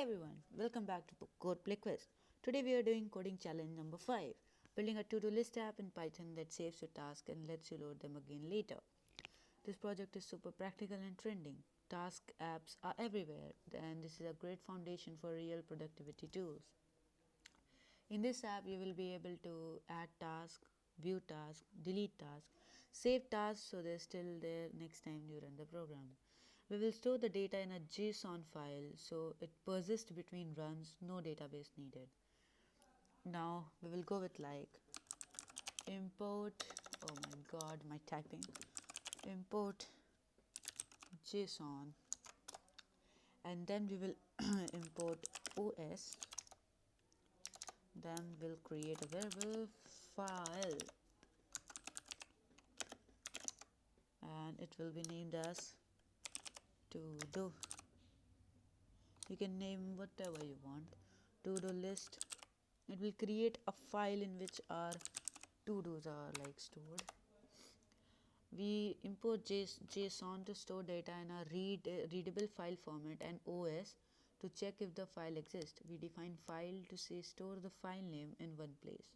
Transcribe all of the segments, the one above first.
everyone, welcome back to Code Play Quiz. Today we are doing coding challenge number 5, building a to-do list app in Python that saves your tasks and lets you load them again later. This project is super practical and trending. Task apps are everywhere and this is a great foundation for real productivity tools. In this app you will be able to add tasks, view tasks, delete tasks, save tasks so they're still there next time you run the program. We will store the data in a JSON file so it persists between runs, no database needed. Now we will go with like import, oh my god, my typing, import JSON, and then we will import OS, then we'll create a variable file and it will be named as to do. You can name whatever you want. To do list. It will create a file in which our to dos are like stored. We import JSON to store data in a readable file format and OS to check if the file exists. We define file to say store the file name in one place.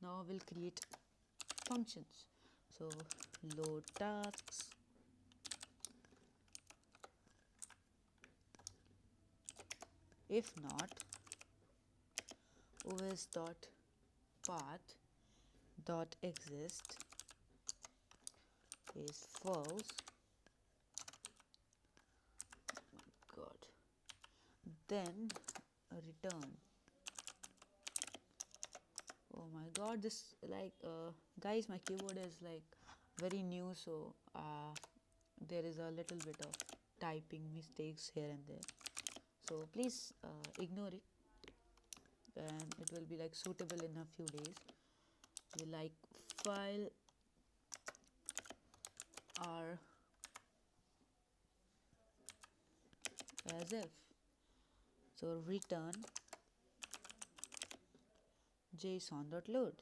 Now we'll create functions. So load tasks. If not, os.path.exist is false. Oh my god. Then return. Oh my god, this guys, my keyboard is like very new, so there is a little bit of typing mistakes here and there. So please ignore it, and it will be like suitable in a few days. We like file are as if. So return JSON.load.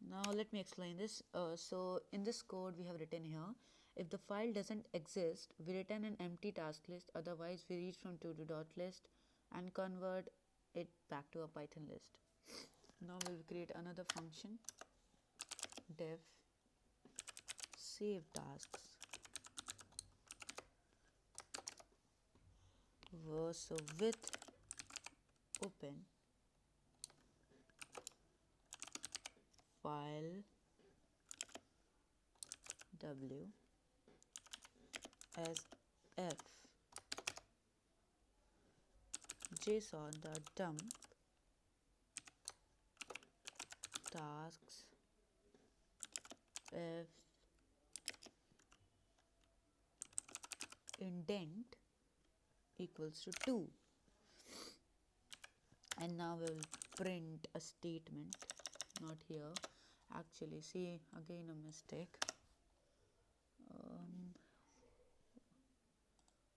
Now let me explain this. So in this code we have written here, if the file doesn't exist, we return an empty task list. Otherwise, we read from to-do.list and convert it back to a Python list. Now we will create another function, def save tasks. So with open file w as f json.dump tasks if indent equals to 2, and now we will print a statement, not here, actually, see, again a mistake.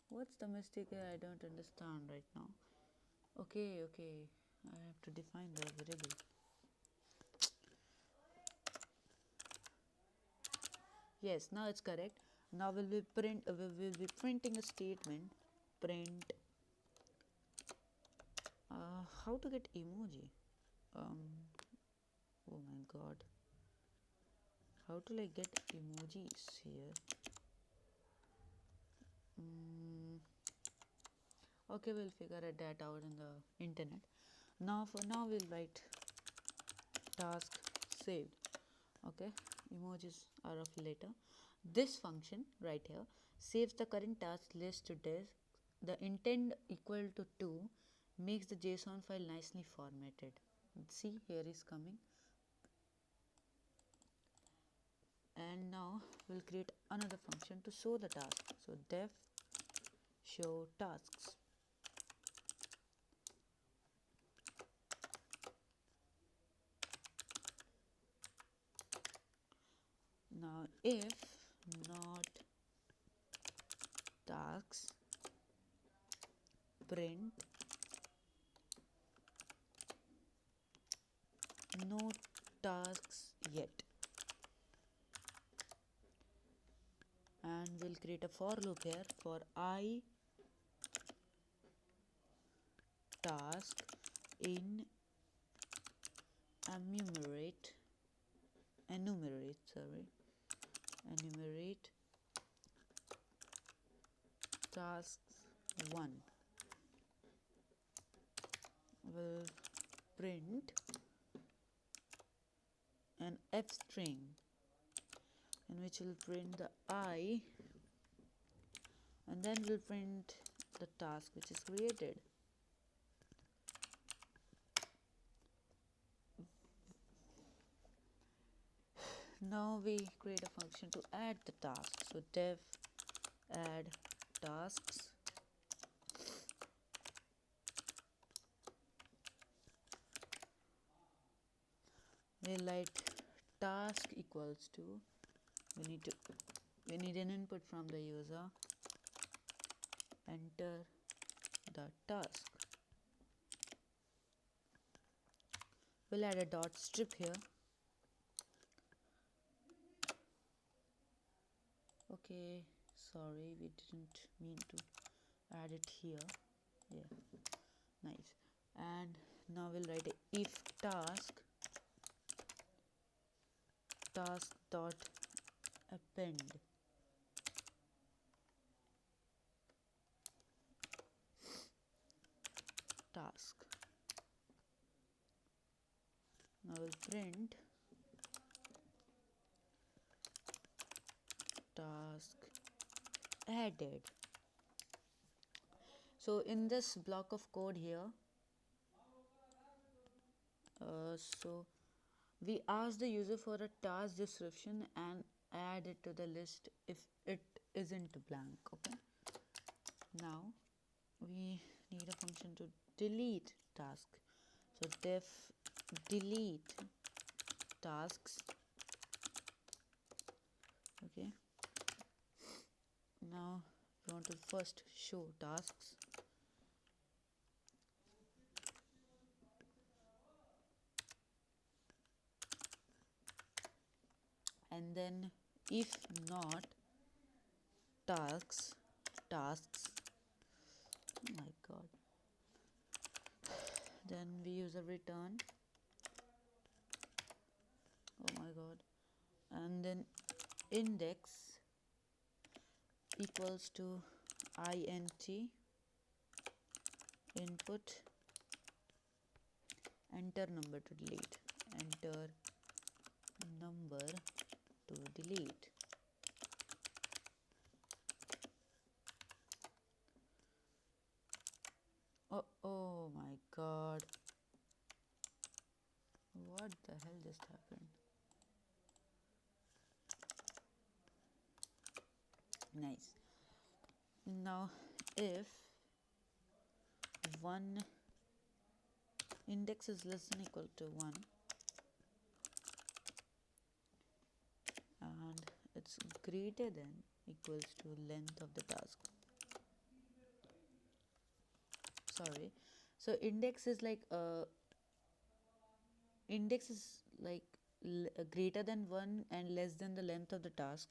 What's the mistake here? I don't understand right now. Okay, I have to define the variable. Yes, now it's correct. Now we will be printing a statement, print how to get emoji. Oh my god, how to like get emojis here. Okay, we'll figure that out in the internet. Now for now we'll write task saved. Okay, emojis are of later. This function right here saves the current task list to disk. The intent equal to 2 makes the JSON file nicely formatted. See, here is coming. And now we'll create another function to show the task. So def show tasks. Now if not tasks, print no tasks yet. we'll create a for loop here for I task in enumerate tasks 1 will print an f string in which will print the I, and then we'll print the task which is created. Now we create a function to add the task. So def add tasks, we write task equals to, we need an input from the user, enter the task. We'll add a dot strip here. Okay, sorry, we didn't mean to add it here. Yeah, nice. And now we'll write a if task dot append task. Now we'll print task added. So in this block of code here, so we ask the user for a task description and add it to the list if it isn't blank. Okay, now we need a function to delete task. So def delete tasks. Okay, now we want to first show tasks. And then if not tasks, oh my god, then we use a return, oh my god, and then index equals to int input, enter number to delete, enter number to delete. Oh my god, what the hell just happened? Nice. Now if one index is less than equal to 1 and it's greater than equals to length of the task. Sorry, so index is like greater than 1 and less than the length of the task.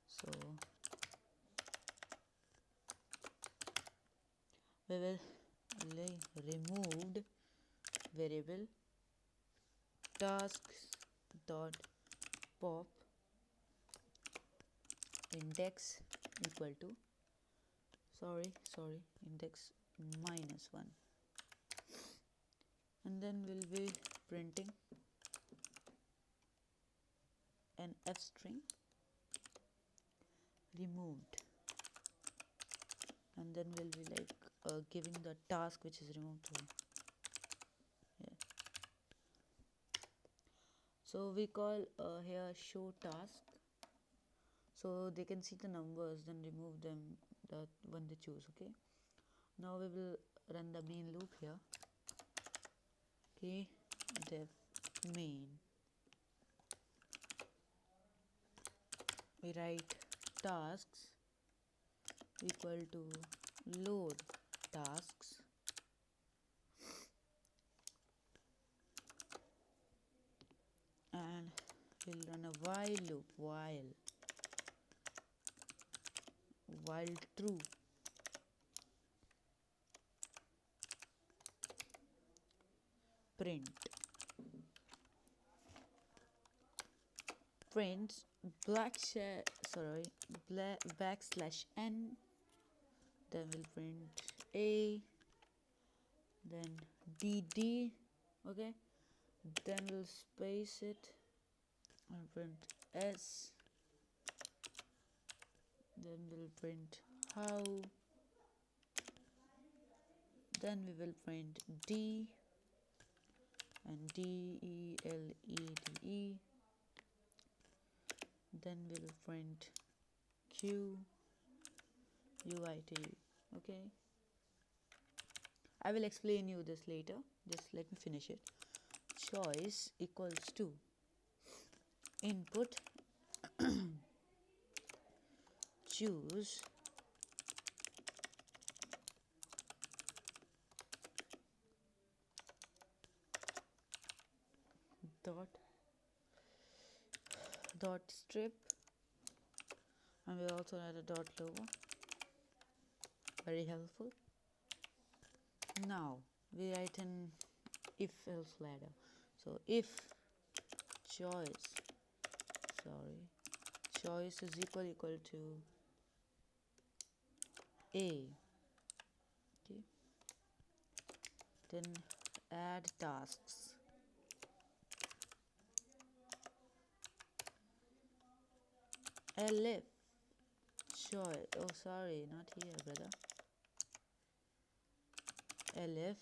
So we will removed variable tasks dot pop index equal to index -1, and then we'll be printing an f string removed, and then we'll be like giving the task which is removed to. Yeah. So we call here show task, so they can see the numbers, then remove them when they choose. Okay, now we will run the main loop here. Okay, def main, we write tasks equal to load tasks, and we'll run a while loop, while while true. Print prints backslash n, then we'll print a, then dd, okay, then we'll space it and print s, then we'll print how, then we will print d and delete, then we'll print q uit. Okay, I will explain you this later, just let me finish it. Choice equals to input choose dot strip, and we also add a dot lower, very helpful. Now we write an if else ladder. So if choice is equal to a, okay, then add tasks. Elif choice, oh sorry, not here brother. Elif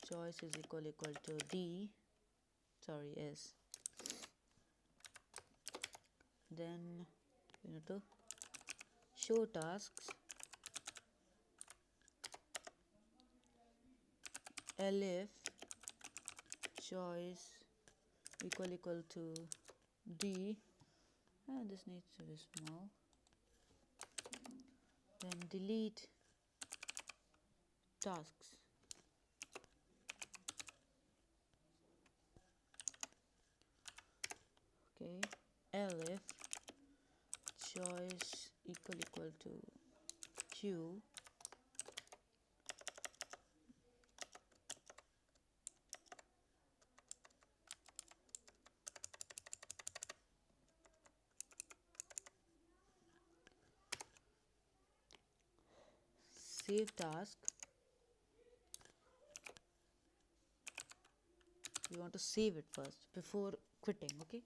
choice is equal to d, sorry, s. Then we need to show tasks. Elif choice equal to d, and this needs to be small. Then delete tasks. Okay, elif choice equal to q, save task. We want to save it first before quitting, okay?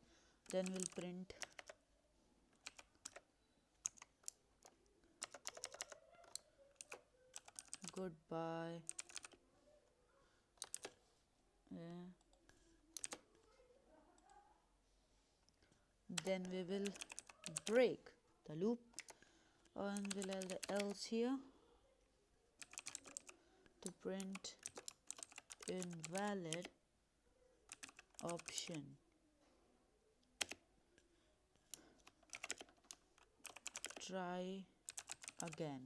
Then we'll print goodbye. Then we will break the loop and we'll add the else here to print invalid option. Try again.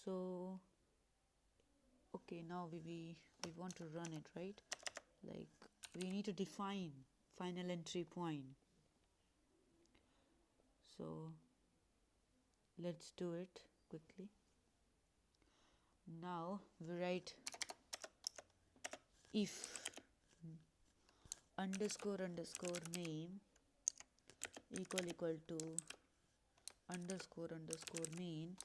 So okay, now we want to run it, right? Like we need to define final entry point. So let's do it quickly. Now we write if underscore name equal to underscore main,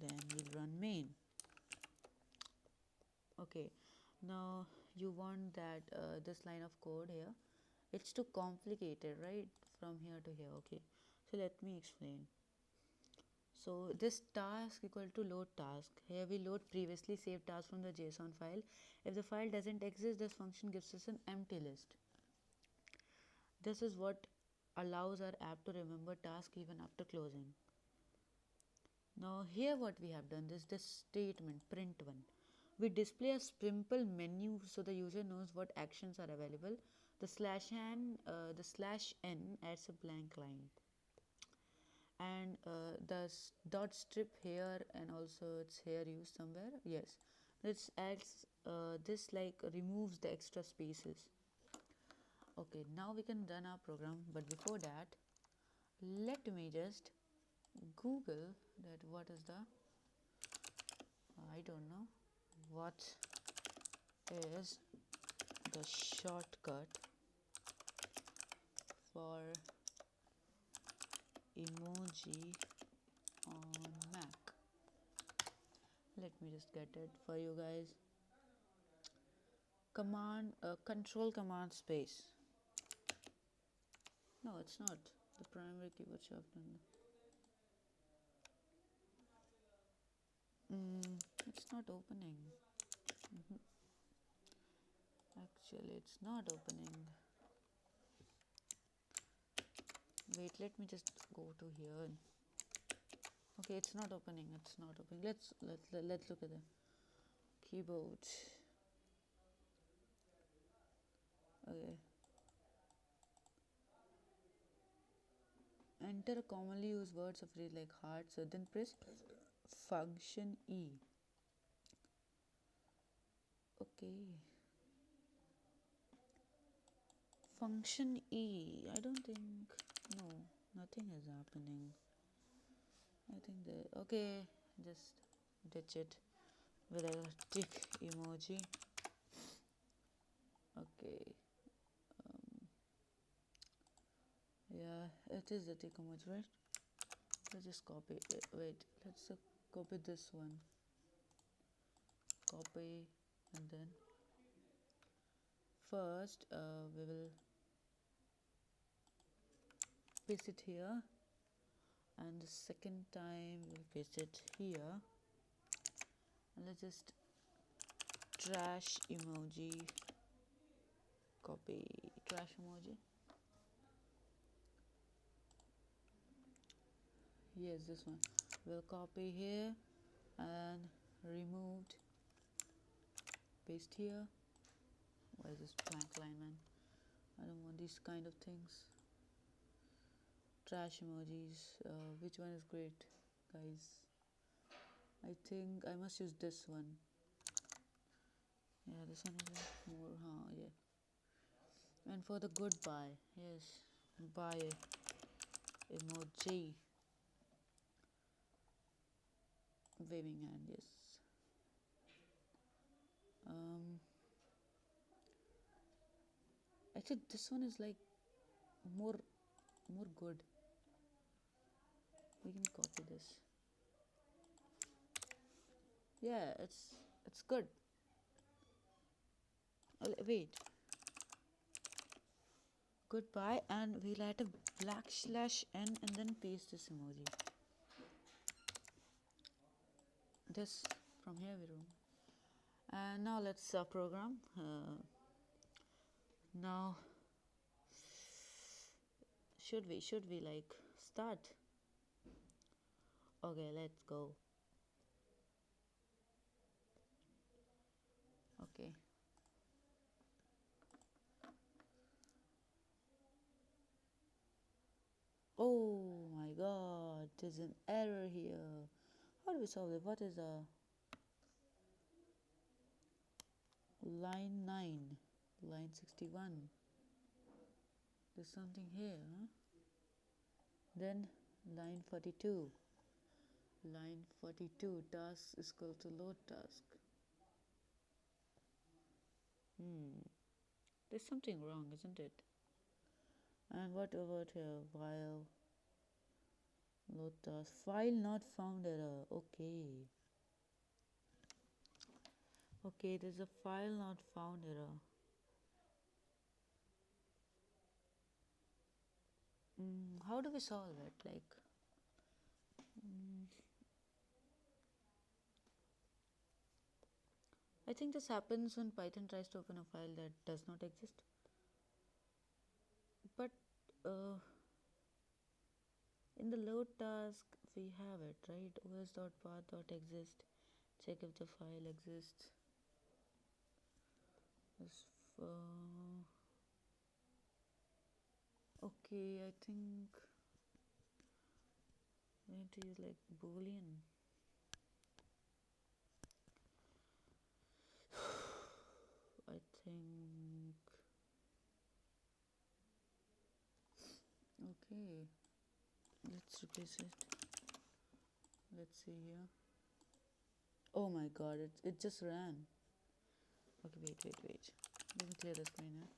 then we'll run main. Okay, now you want that this line of code here, it's too complicated, right, from here to here. Okay, so let me explain. So this task equal to load task. Here we load previously saved task from the JSON file. If the file doesn't exist, this function gives us an empty list. This is what allows our app to remember task even after closing. Now here what we have done is this statement print one. We display a simple menu so the user knows what actions are available. The slash n adds a blank line, and the dot strip here, and also it's here used somewhere. Yes, this adds this like removes the extra spaces. Okay, now we can run our program, but before that, let me just Google that what is the, I don't know, what is the shortcut for emoji on Mac. Let me just get it for you guys. Control command space. No, it's not the primary keyboard shortcut. It's not opening. Actually, it's not opening. Wait, let me just go to here. Okay, it's not opening. It's not opening. Let's look at the keyboard. Okay. Enter commonly used words of phrase like heart. So then press function E. Okay. Function E. I don't think. No, nothing is happening. I think the. Okay, just ditch it with a tick emoji. Okay. Yeah, it is the tick emoji, right? Let's just copy it. Wait, let's copy this one. Copy, and then first we will paste it here, and the second time we'll paste it here, and let's just trash emoji, copy trash emoji. Yes, this one we'll copy here and removed, paste here. Why is this blank line, man? I don't want these kind of things. Trash emojis. Which one is great, guys? I think I must use this one. Yeah, this one is more, yeah. And for the goodbye, yes, bye emoji, waving hand, yes. Um, Actually, this one is like more good. We can copy this. Yeah, it's good. Wait, goodbye, and we'll add a \n and then paste this emoji. This from here we do. And now let's program. Now should we like start? Okay, let's go. Okay. Oh my god, there's an error here. How do we solve it? What is a line 9, line 61? There's something here, huh? Then line 42. Line 42, task is equal to load task. There's something wrong, isn't it? And what about here? While load task, file not found error. Okay. Okay, there's a file not found error. How do we solve it? Like, I think this happens when Python tries to open a file that does not exist. But uh, in the load task, we have it, right? os.path.exist. Check if the file exists. Okay, I think we need to use like boolean. I think Okay, let's replace it. Let's see here. Oh my god, it just ran. Okay, wait. Let me clear the screen here.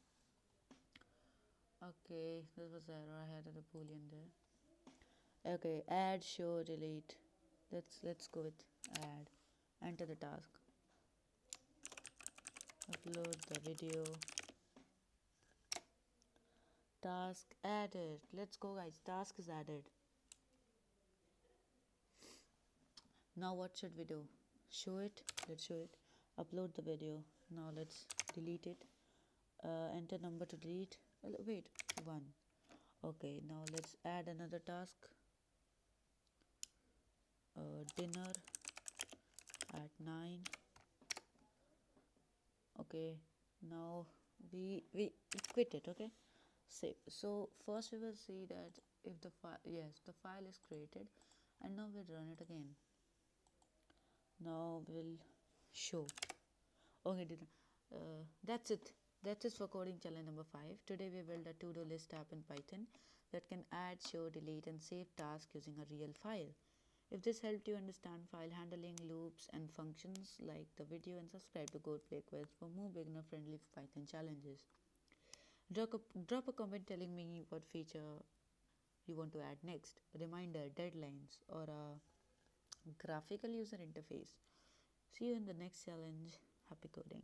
Okay, this was error. I had a boolean there. Okay, add, show, delete. Let's go with add. Enter the task. Upload the video. Task added. Let's go, guys. Task is added. Now what should we do? Show it. Let's show it. Upload the video. Now let's delete it. Enter number to delete. Wait, 1. Okay, now let's add another task. Dinner at 9. Okay, now we quit it. Okay, save. So first we will see that if the file, yes, the file is created, and now we'll run it again. Now we'll show. Okay, that's it. That's it for coding challenge number 5. Today we built a to-do list app in Python that can add, show, delete, and save tasks using a real file. If this helped you understand file handling, loops, and functions, like the video and subscribe to Code Play Quiz for more beginner-friendly Python challenges. Drop a comment telling me what feature you want to add next, reminder, deadlines, or a graphical user interface. See you in the next challenge. Happy coding.